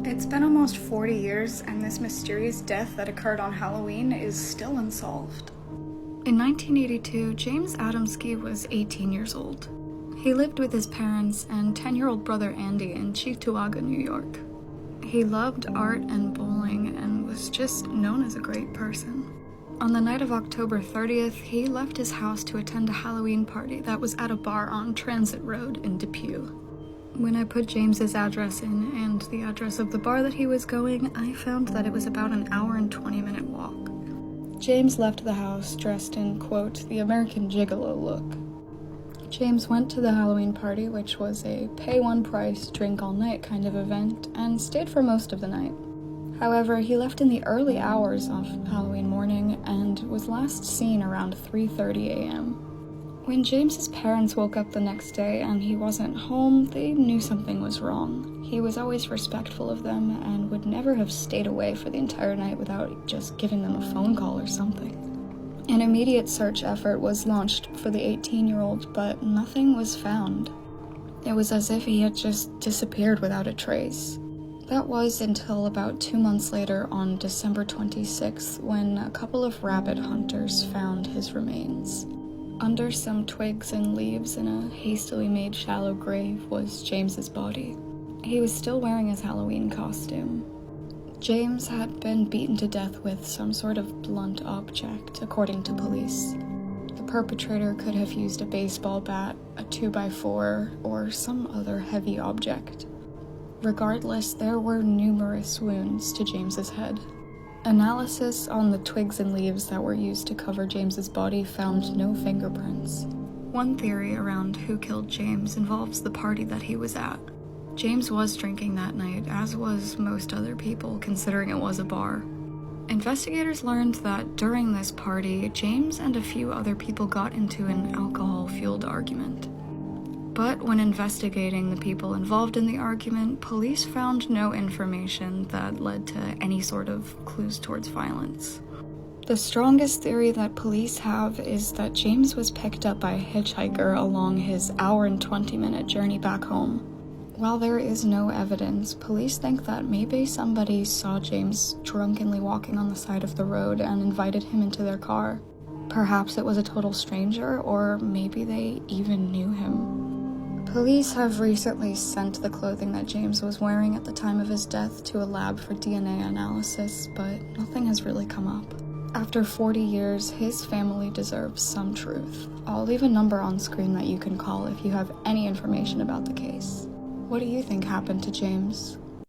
It's been almost 40 years, and this mysterious death that occurred on Halloween is still unsolved. In 1982, James Adamski was 18 years old. He lived with his parents and 10-year-old brother Andy in Cheektowaga, New York. He loved art and bowling and was just known as a great person. On the night of October 30th, he left his house to attend a Halloween party that was at a bar on Transit Road in Depew. When I put James's address in and the address of the bar that he was going, I found that it was about an hour and 20-minute walk. James left the house dressed in, quote, the American Gigolo look. James went to the Halloween party, which was a pay-one-price, drink-all-night kind of event, and stayed for most of the night. However, he left in the early hours of Halloween morning and was last seen around 3:30 a.m. When James's parents woke up the next day and he wasn't home, they knew something was wrong. He was always respectful of them and would never have stayed away for the entire night without just giving them a phone call or something. An immediate search effort was launched for the 18-year-old, but nothing was found. It was as if he had just disappeared without a trace. That was until about 2 months later on December 26th, when a couple of rabbit hunters found his remains. Under some twigs and leaves in a hastily made shallow grave was James's body. He was still wearing his Halloween costume. James had been beaten to death with some sort of blunt object, according to police. The perpetrator could have used a baseball bat, a 2x4, or some other heavy object. Regardless, there were numerous wounds to James's head. Analysis on the twigs and leaves that were used to cover James's body found no fingerprints. One theory around who killed James involves the party that he was at. James was drinking that night, as was most other people, considering it was a bar. Investigators learned that during this party, James and a few other people got into an alcohol-fueled argument. But when investigating the people involved in the argument, police found no information that led to any sort of clues towards violence. The strongest theory that police have is that James was picked up by a hitchhiker along his hour and 20-minute journey back home. While there is no evidence, police think that maybe somebody saw James drunkenly walking on the side of the road and invited him into their car. Perhaps it was a total stranger, or maybe they even knew him. Police have recently sent the clothing that James was wearing at the time of his death to a lab for DNA analysis, but nothing has really come up. After 40 years, his family deserves some truth. I'll leave a number on screen that you can call if you have any information about the case. What do you think happened to James?